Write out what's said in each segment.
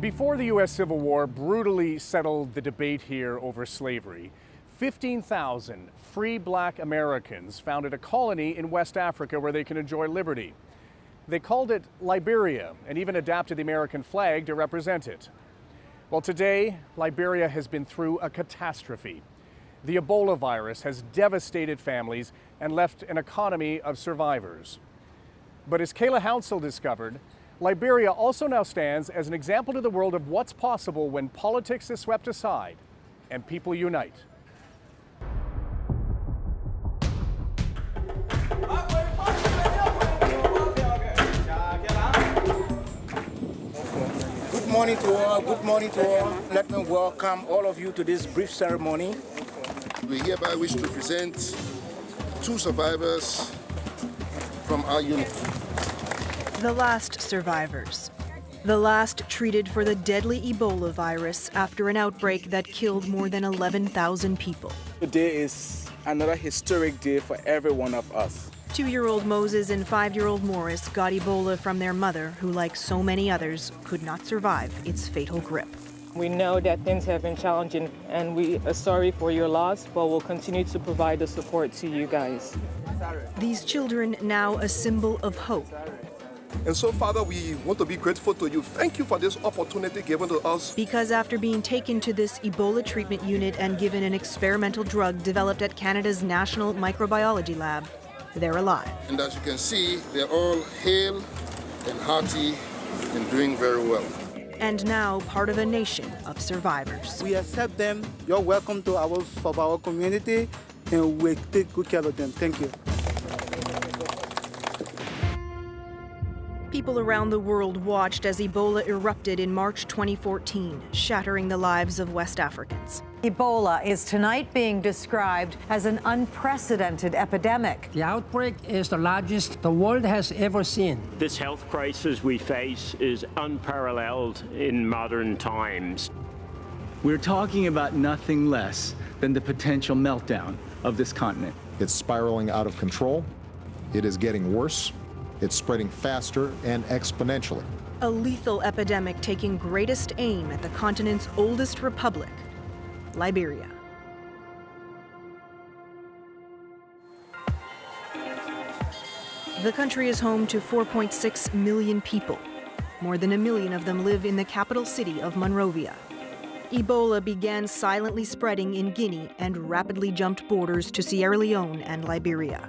Before the U.S. Civil War brutally settled the debate here over slavery, 15,000 free black Americans founded a colony in West Africa where they can enjoy liberty. They called it Liberia and even adapted the American flag to represent it. Well, today, Liberia has been through a catastrophe. The Ebola virus has devastated families and left an economy of survivors. But as Kayla Hounsell discovered, Liberia also now stands as an example to the world of what's possible when politics is swept aside and people unite. Good morning to all. Good morning to all. Let me welcome all of you to this brief ceremony. We hereby wish to present 2 survivors from our unit. The last survivors. The last treated for the deadly Ebola virus after an outbreak that killed more than 11,000 people. Today is another historic day for every one of us. 2-year-old Moses and 5-year-old Morris got Ebola from their mother, who, like so many others, could not survive its fatal grip. We know that things have been challenging, and we are sorry for your loss, but we'll continue to provide the support to you guys. These children now a symbol of hope. And so, Father, we want to be grateful to you. Thank you for this opportunity given to us. Because after being taken to this Ebola treatment unit and given an experimental drug developed at Canada's National Microbiology Lab, they're alive. And as you can see, they're all hale and hearty and doing very well. And now part of a nation of survivors. We accept them. You're welcome to our community, and we take good care of them. Thank you. People around the world watched as Ebola erupted in March 2014, shattering the lives of West Africans. Ebola is tonight being described as an unprecedented epidemic. The outbreak is the largest the world has ever seen. This health crisis we face is unparalleled in modern times. We're talking about nothing less than the potential meltdown of this continent. It's spiraling out of control. It is getting worse. It's spreading faster and exponentially. A lethal epidemic taking greatest aim at the continent's oldest republic, Liberia. The country is home to 4.6 million people. More than 1 million of them live in the capital city of Monrovia. Ebola began silently spreading in Guinea and rapidly jumped borders to Sierra Leone and Liberia.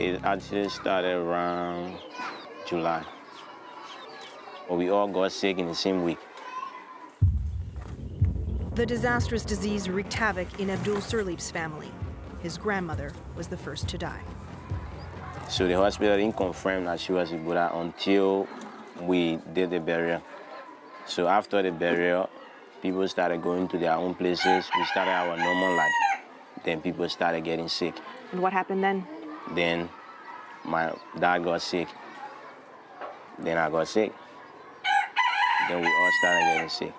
It actually started around July. We all got sick in the same week. The disastrous disease wreaked havoc in Abdul Sirleaf's family. His grandmother was the first to die. So the hospital didn't confirm that she was Ebola until we did the burial. So after the burial, people started going to their own places. We started our normal life. Then people started getting sick. And what happened then? Then my dad got sick. Then I got sick. Then we all started getting sick.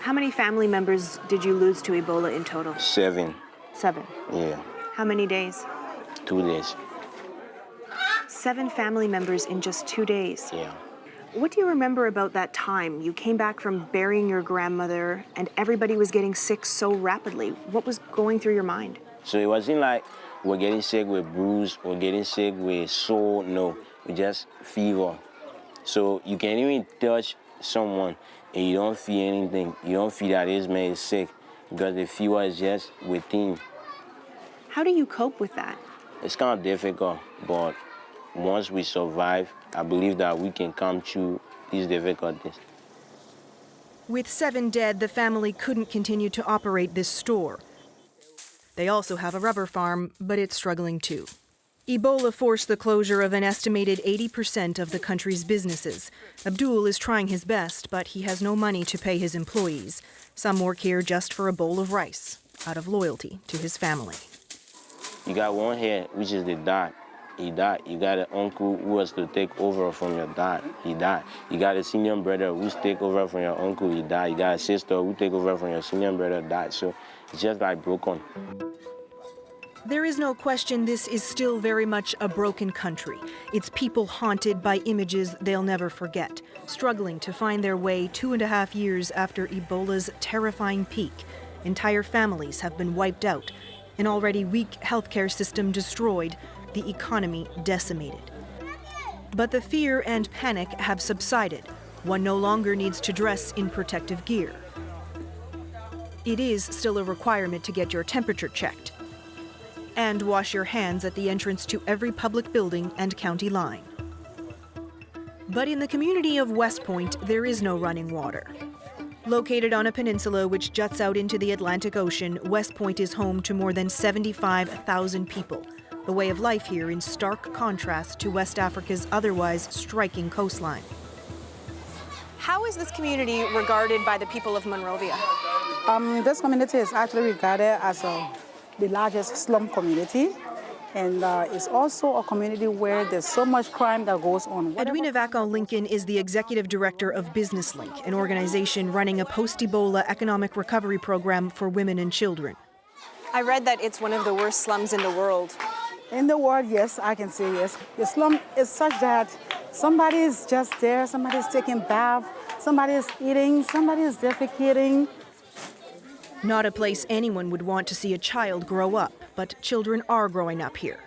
How many family members did you lose to Ebola in total? 7. 7? Yeah. How many days? 2 days. 7 family members in just 2 days? Yeah. What do you remember about that time? You came back from burying your grandmother and everybody was getting sick so rapidly. What was going through your mind? So it wasn't like we're getting sick with bruise or getting sick with sore, no. We just fever. So you can even touch someone and you don't feel anything. You don't feel that this man is sick because the fever is just within. How do you cope with that? It's kind of difficult, but once we survive, I believe that we can come through these difficulties. With 7 dead, the family couldn't continue to operate this store. They also have a rubber farm, but it's struggling too. Ebola forced the closure of an estimated 80% of the country's businesses. Abdul is trying his best, but he has no money to pay his employees. Some work here just for a bowl of rice, out of loyalty to his family. You got one here, which is the dad. He died. You got an uncle who was to take over from your dad. He died. You got a senior brother who's take over from your uncle. He died. You got a sister who take over from your senior brother. Died. So it's just like broken. There is no question this is still very much a broken country. Its people haunted by images they'll never forget. struggling to find their way 2.5 years after Ebola's terrifying peak. Entire families have been wiped out, an already weak healthcare system destroyed, the economy decimated. But the fear and panic have subsided. One no longer needs to dress in protective gear. It is still a requirement to get your temperature checked and wash your hands at the entrance to every public building and county line. But in the community of West Point, there is no running water. Located on a peninsula which juts out into the Atlantic Ocean, West Point is home to more than 75,000 people, a way of life here in stark contrast to West Africa's otherwise striking coastline. How is this community regarded by the people of Monrovia? This community is actually regarded as the largest slum community, and it's also a community where there's so much crime that goes on. Edwina Vacon-Lincoln is the executive director of Business Link, an organization running a post-Ebola economic recovery program for women and children. I read that it's one of the worst slums in the world. In the world, yes, I can say yes. The slum is such that somebody is just there, somebody is taking bath, somebody is eating, somebody is defecating. Not a place anyone would want to see a child grow up, but children are growing up here.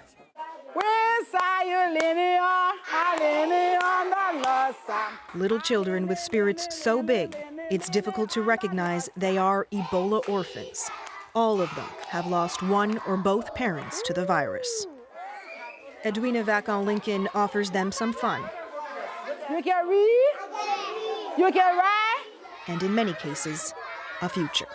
Little children with spirits so big, it's difficult to recognize they are Ebola orphans. All of them have lost one or both parents to the virus. Edwina Vacon-Lincoln offers them some fun. You can read, you can write, and in many cases, a future.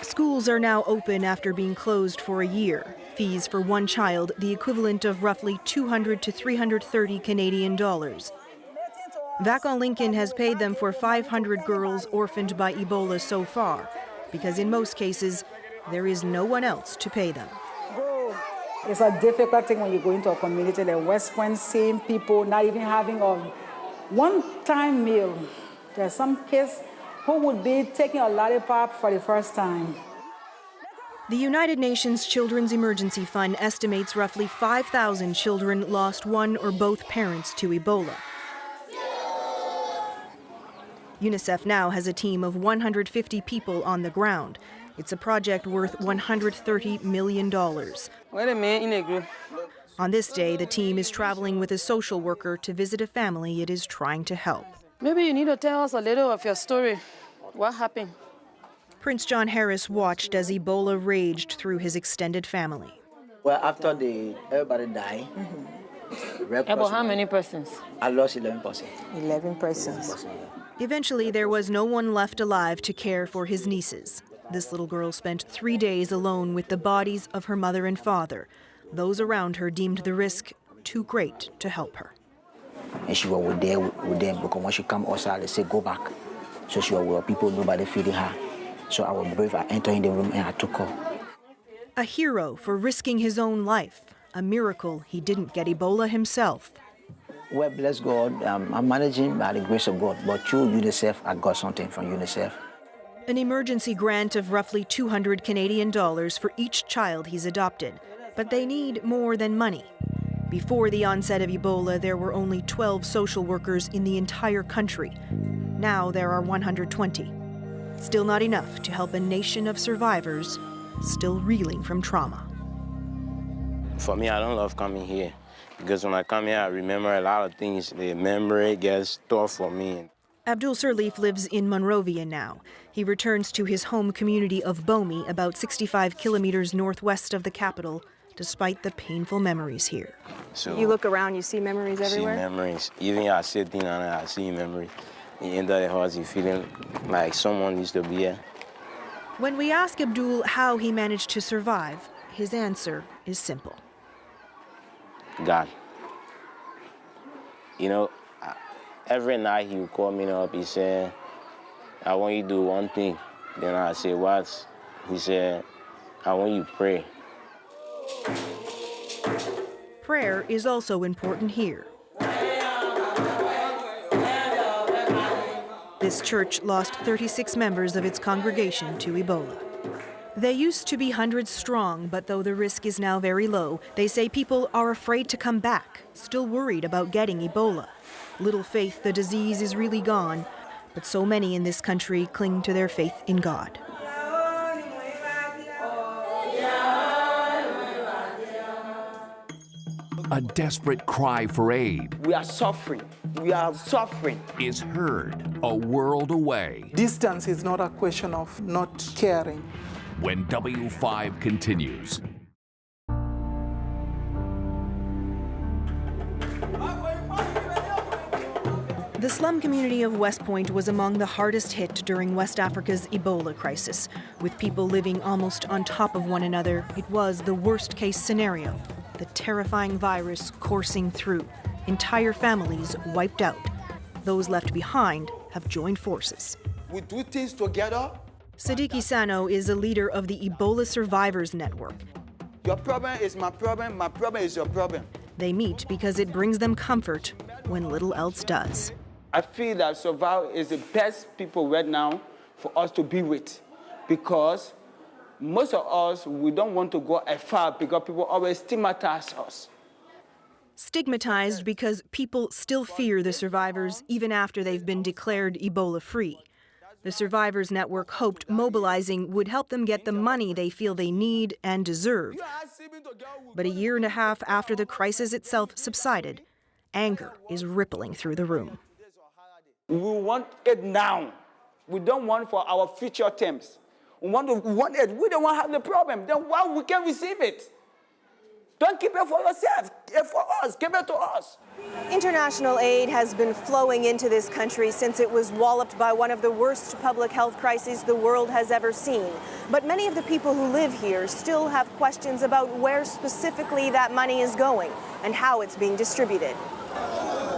Schools are now open after being closed for a year. Fees for one child, the equivalent of roughly 200 to 330 Canadian dollars. Vacon-Lincoln has paid them for 500 girls orphaned by Ebola so far, because in most cases, there is no one else to pay them. It's a difficult thing when you go into a community like West Point, seeing people not even having a one-time meal. There's some kids who would be taking a lollipop for the first time. The United Nations Children's Emergency Fund estimates roughly 5,000 children lost one or both parents to Ebola. UNICEF now has a team of 150 people on the ground. It's a project worth $130 million. On this day, the team is traveling with a social worker to visit a family it is trying to help. Maybe you need to tell us a little of your story. What happened? Prince John Harris watched as Ebola raged through his extended family. Well, after everybody died. About how many persons? I lost 11 persons. 11 persons. Eventually, there was no one left alive to care for his nieces. This little girl spent 3 days alone with the bodies of her mother and father. Those around her deemed the risk too great to help her. And she was with them because when she come outside, they say, go back. So she was with people, nobody feeding her. So I was brave, I entered in the room and I took her. A hero for risking his own life. A miracle he didn't get Ebola himself. Well, bless God, I'm managing by the grace of God, but through UNICEF, I got something from UNICEF. An emergency grant of roughly 200 Canadian dollars for each child he's adopted. But they need more than money. Before the onset of Ebola, there were only 12 social workers in the entire country. Now there are 120. Still not enough to help a nation of survivors still reeling from trauma. For me, I don't love coming here because when I come here, I remember a lot of things. The memory gets tough for me. Abdul Sirleaf lives in Monrovia now. He returns to his home community of Bomi, about 65 kilometers northwest of the capital, despite the painful memories here. So you look around, you see memories everywhere? See memories. Even I sit in and I see memories. In the heart, you feeling like someone used to be here. When we ask Abdul how he managed to survive, his answer is simple. God. You know, every night he would call me up, he said, I want you to do one thing. Then I say, what? He said, I want you to pray. Prayer is also important here. This church lost 36 members of its congregation to Ebola. They used to be hundreds strong, but though the risk is now very low, they say people are afraid to come back, still worried about getting Ebola. Little faith the disease is really gone, but so many in this country cling to their faith in God. A desperate cry for aid. We are suffering. We are suffering. Is heard a world away. Distance is not a question of not caring. When W5 continues. The slum community of West Point was among the hardest hit during West Africa's Ebola crisis. With people living almost on top of one another, it was the worst-case scenario. The terrifying virus coursing through. Entire families wiped out. Those left behind have joined forces. We do things together. Sidiki Sano is a leader of the Ebola Survivors Network. Your problem is my problem is your problem. They meet because it brings them comfort when little else does. I feel that Survival is the best people right now for us to be with, because most of us, we don't want to go far because people always stigmatize us. Stigmatized because people still fear the survivors even after they've been declared Ebola-free. The Survivors Network hoped mobilizing would help them get the money they feel they need and deserve. But a year and a half after the crisis itself subsided, anger is rippling through the room. We want it now. We don't want for our future terms. We want it. We don't want to have the problem. Then why we can receive it? Don't keep it for yourself. Keep it for us. Give it to us. International aid has been flowing into this country since it was walloped by one of the worst public health crises the world has ever seen. But many of the people who live here still have questions about where specifically that money is going and how it's being distributed.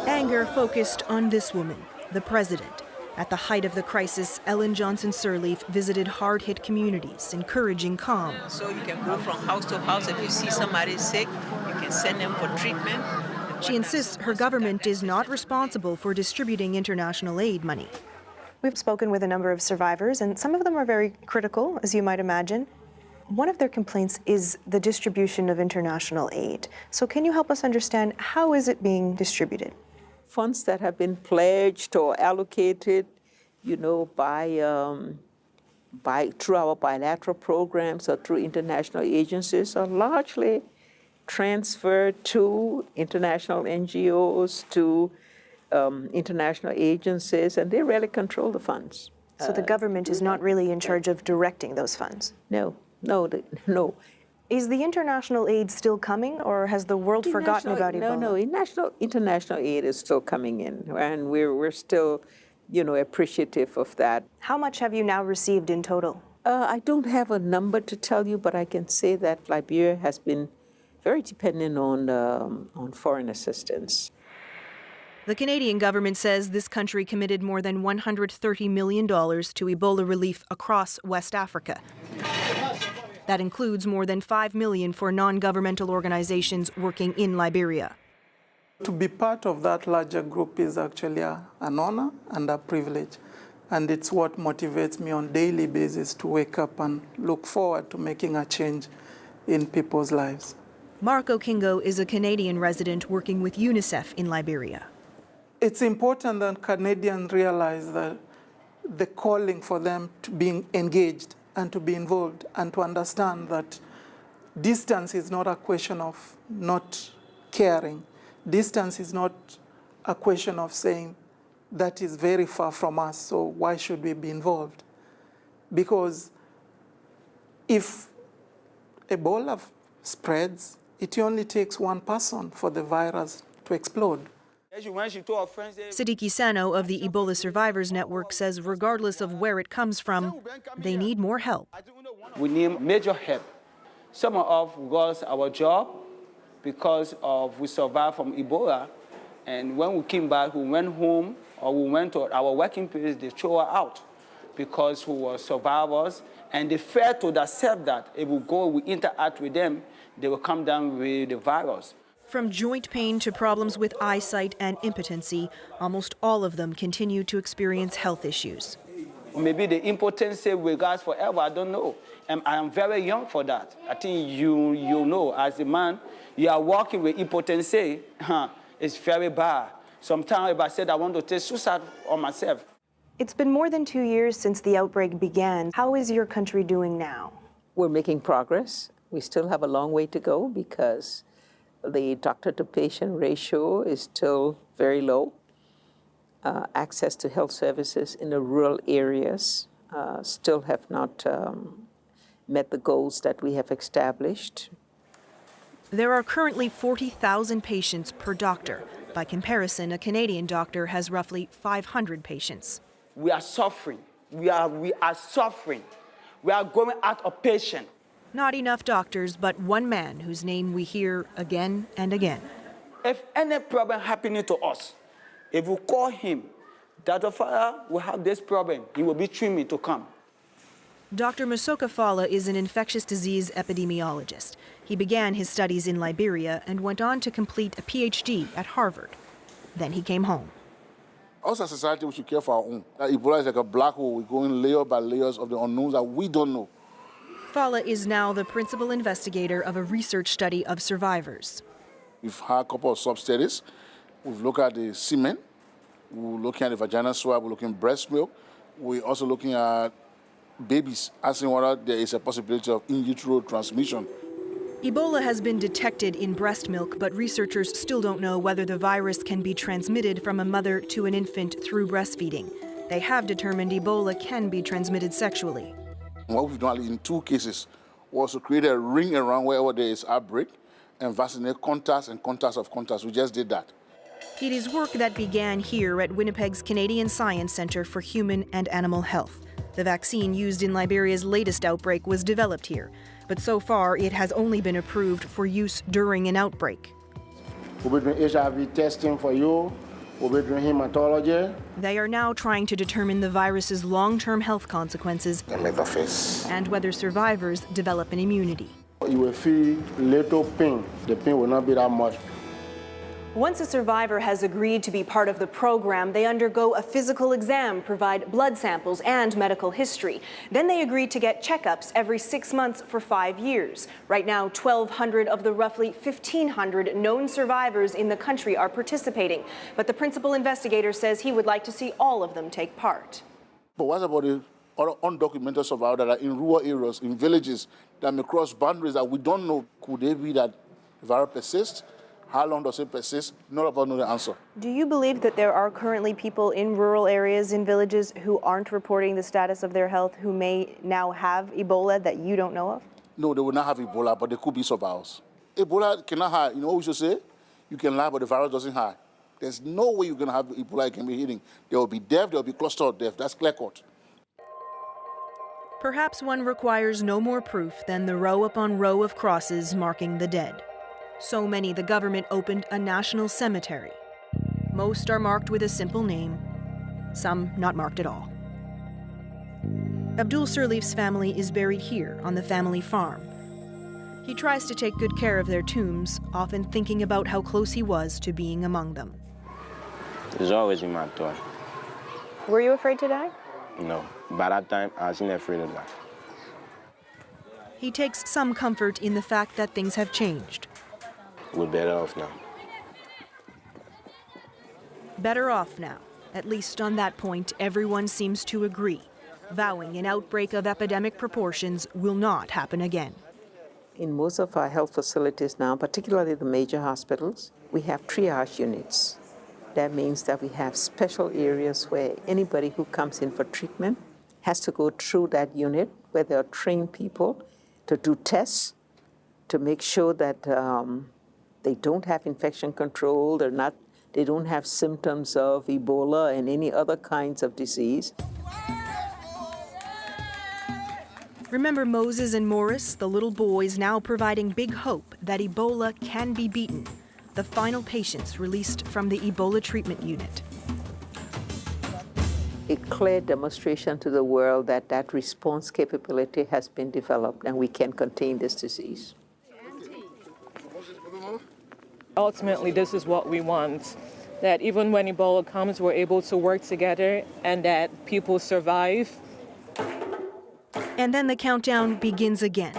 Anger focused on this woman, the president. At the height of the crisis, Ellen Johnson Sirleaf visited hard-hit communities, encouraging calm. So you can go from house to house. If you see somebody sick, you can send them for treatment. She insists her government is not responsible for distributing international aid money. We've spoken with a number of survivors, and some of them are very critical, as you might imagine. One of their complaints is the distribution of international aid. So can you help us understand how is it being distributed? Funds that have been pledged or allocated, by through our bilateral programs or through international agencies are largely transferred to international NGOs, to international agencies, and they really control the funds. So the government is not really in charge of directing those funds? No. Is the international aid still coming, or has the world forgotten about Ebola? No, international aid is still coming in, and we're still, appreciative of that. How much have you now received in total? I don't have a number to tell you, but I can say that Liberia has been very dependent on foreign assistance. The Canadian government says this country committed more than $130 million to Ebola relief across West Africa. That includes more than $5 million for non-governmental organizations working in Liberia. To be part of that larger group is actually an honor and a privilege. And it's what motivates me on a daily basis to wake up and look forward to making a change in people's lives. Marco Kingo is a Canadian resident working with UNICEF in Liberia. It's important that Canadians realize that the calling for them to be engaged and to be involved and to understand that distance is not a question of not caring. Distance is not a question of saying that is very far from us, so why should we be involved? Because if Ebola spreads, it only takes one person for the virus to explode. Sidiki Sano of the Ebola Survivors Network says regardless of where it comes from, they need more help. We need major help. Some of us lost our job because we survived from Ebola, and when we came back, we went home or we went to our working place, they threw us out because we were survivors, and they failed to accept that if we go, we interact with them, they will come down with the virus. From joint pain to problems with eyesight and impotency, almost all of them continue to experience health issues. Maybe the impotency will last forever, I don't know. And I am very young for that. I think you know, as a man, you are working with impotency, it's very bad. Sometimes if I said I want to take suicide on myself. It's been more than 2 years since the outbreak began. How is your country doing now? We're making progress. We still have a long way to go because the doctor-to-patient ratio is still very low. Access to health services in the rural areas still have not met the goals that we have established. There are currently 40,000 patients per doctor. By comparison, a Canadian doctor has roughly 500 patients. We are suffering. We are suffering. We are going out of patients. Not enough doctors, but one man whose name we hear again and again. If any problem happening to us, if we call him, Dr. Father will have this problem, he will be treating me to come. Dr. Musoka Fala is an infectious disease epidemiologist. He began his studies in Liberia and went on to complete a PhD at Harvard. Then he came home. Us as a society, we should care for our own. Ebola is like a black hole. We're going layer by layers of the unknowns that we don't know. Fala is now the principal investigator of a research study of survivors. We've had a couple of sub-studies. We've looked at the semen. We're looking at the vaginal swab. We're looking at breast milk. We're also looking at babies, asking whether there is a possibility of in utero transmission. Ebola has been detected in breast milk, but researchers still don't know whether the virus can be transmitted from a mother to an infant through breastfeeding. They have determined Ebola can be transmitted sexually. What we've done in 2 cases was to create a ring around wherever there is outbreak and vaccinate contacts and contacts of contacts. We just did that. It is work that began here at Winnipeg's Canadian Science Centre for Human and Animal Health. The vaccine used in Liberia's latest outbreak was developed here, but so far it has only been approved for use during an outbreak. We'll be doing HIV testing for you. We'll be doing hematology. They are now trying to determine the virus's long-term health consequences and whether survivors develop an immunity. You will feel little pain. The pain will not be that much. Once a survivor has agreed to be part of the program, they undergo a physical exam, provide blood samples and medical history. Then they agree to get checkups every 6 months for 5 years. Right now, 1,200 of the roughly 1,500 known survivors in the country are participating. But the principal investigator says he would like to see all of them take part. But what about the other undocumented survivors that are in rural areas, in villages, that may cross boundaries that we don't know? Could they be that the virus persists? How long does it persist? None of us know the answer. Do you believe that there are currently people in rural areas, in villages, who aren't reporting the status of their health, who may now have Ebola that you don't know of? No, they will not have Ebola, but they could be survivors. Ebola cannot hide. You know what we should say? You can lie, but the virus doesn't hide. There's no way you're going to have Ebola it can be hidden. There will be death, there will be cluster of death. That's clear cut. Perhaps one requires no more proof than the row upon row of crosses marking the dead. So many the government opened a national cemetery. Most are marked with a simple name, some not marked at all. Abdul Sirleaf's family is buried here on the family farm. He tries to take good care of their tombs, often thinking about how close he was to being among them. It's always in my thought. Were you afraid to die? No. By that time, I wasn't afraid of that. He takes some comfort in the fact that things have changed. We're better off now. Better off now. At least on that point, everyone seems to agree, vowing an outbreak of epidemic proportions will not happen again. In most of our health facilities now, particularly the major hospitals, we have triage units. That means that we have special areas where anybody who comes in for treatment has to go through that unit where there are trained people to do tests to make sure that they don't have infection control, they don't have symptoms of Ebola and any other kinds of disease. Remember Moses and Morris, the little boys now providing big hope that Ebola can be beaten. The final patients released from the Ebola treatment unit. A clear demonstration to the world that that response capability has been developed and we can contain this disease. Ultimately, this is what we want. that even when Ebola comes, we're able to work together and that people survive. And then the countdown begins again.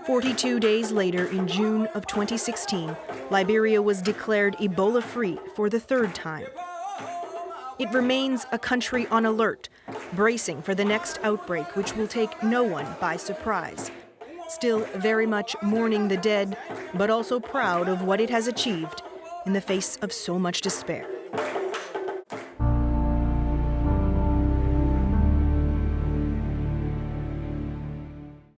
42 days later, in June of 2016, Liberia was declared Ebola-free for the third time. It remains a country on alert, bracing for the next outbreak, which will take no one by surprise. Still very much mourning the dead, but also proud of what it has achieved in the face of so much despair.